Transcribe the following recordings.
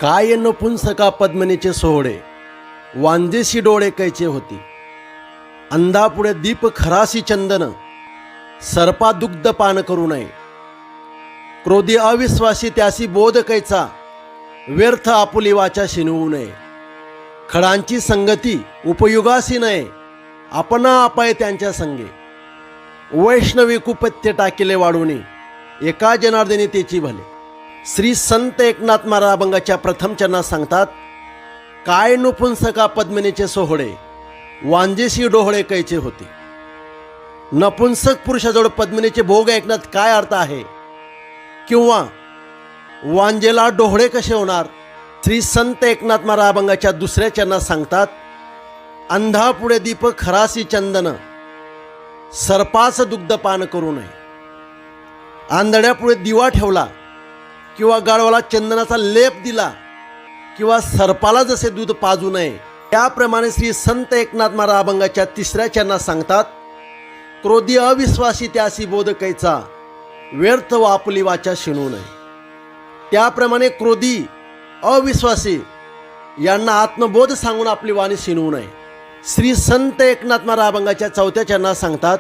काय नपुंसका पद्मिनीचे सोहळे, वांजेसी डोळे कैचे होती. अंधापुढे दीप खरासी चंदन, सर्पा दुग्ध पान करू नये. क्रोधी अविश्वासी त्यासी बोध कैचा, व्यर्थ आपुली वाचा शिनवू नये. खडांची संगती उपयुगासी नये, आपणा आपाय त्यांच्या संगे. वैष्णवी कुपथ्य टाकिले वाढूनी, एका जनार्दनी तेची भले. श्री संत एकनाथ महाराज अभंगाच्या प्रथम चरणात सांगतात, काय नपुंसका पद्मिनीचे सोहळे, वांजेसी डोहळे कैचे होती. नपुंसक पुरुषाजवळ पद्मिनीचे भोग ऐकण्यात काय अर्थ आहे, किंवा वांजेला डोहळे कसे होणार. श्री संत एकनाथ महाराज अभंगाच्या दुसऱ्या चरणात सांगतात, अंधापुढे दीप खरासी चंदन, सर्पास दुग्ध पान करू नये. आंधळ्यापुढे दिवा ठेवला किंवा गाढवाला चंदनाचा लेप दिला किंवा सर्पाला जसे दूध पाजू नये, त्याप्रमाणे श्री संत एकनाथ महाराज अभंगाच्या तिसऱ्या चरणात सांगतात, क्रोधी अविश्वासी त्यासी बोध कैचा, व्यर्थ व आपुली वाचा शिणू नये. त्याप्रमाणे क्रोधी अविश्वासी यांना आत्मबोध सांगून आपली वाणी शिणवू नये. श्री संत एकनाथ महाराज अभंगाच्या चौथ्या चरणात सांगतात,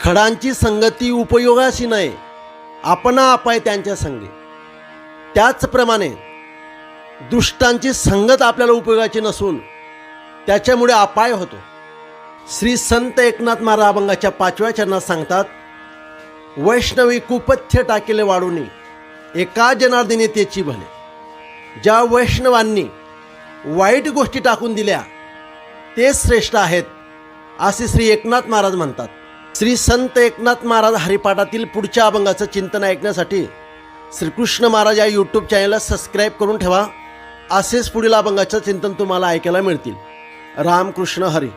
खडांची संगती उपयोगाशी नये, आपणा आपाय त्यांच्या संगे. त्याचप्रमाणे दुष्टांची संगत आपल्याला उपयोगाची नसून त्याच्यामुळे अपाय होतो. श्री संत एकनाथ महाराज अभंगाच्या पाचव्या चरणात सांगतात, वैष्णवी कुपथ्य टाकिले वाढूनी, एका जनार्दनी तेची भले. ज्या वैष्णवांनी वाईट गोष्टी टाकून दिल्या ते श्रेष्ठ आहेत, असे श्री एकनाथ महाराज म्हणतात. श्री संत एकनाथ महाराज हरिपाठातील पुढच्या अभंगाचं चिंतन ऐकण्यासाठी श्रीकृष्ण महाराज या यूट्यूब चॅनलला सबस्क्राईब करून ठेवा. असेच पुढील अभंगाचं चिंतन तुम्हाला ऐकायला मिळतील. रामकृष्ण हरी.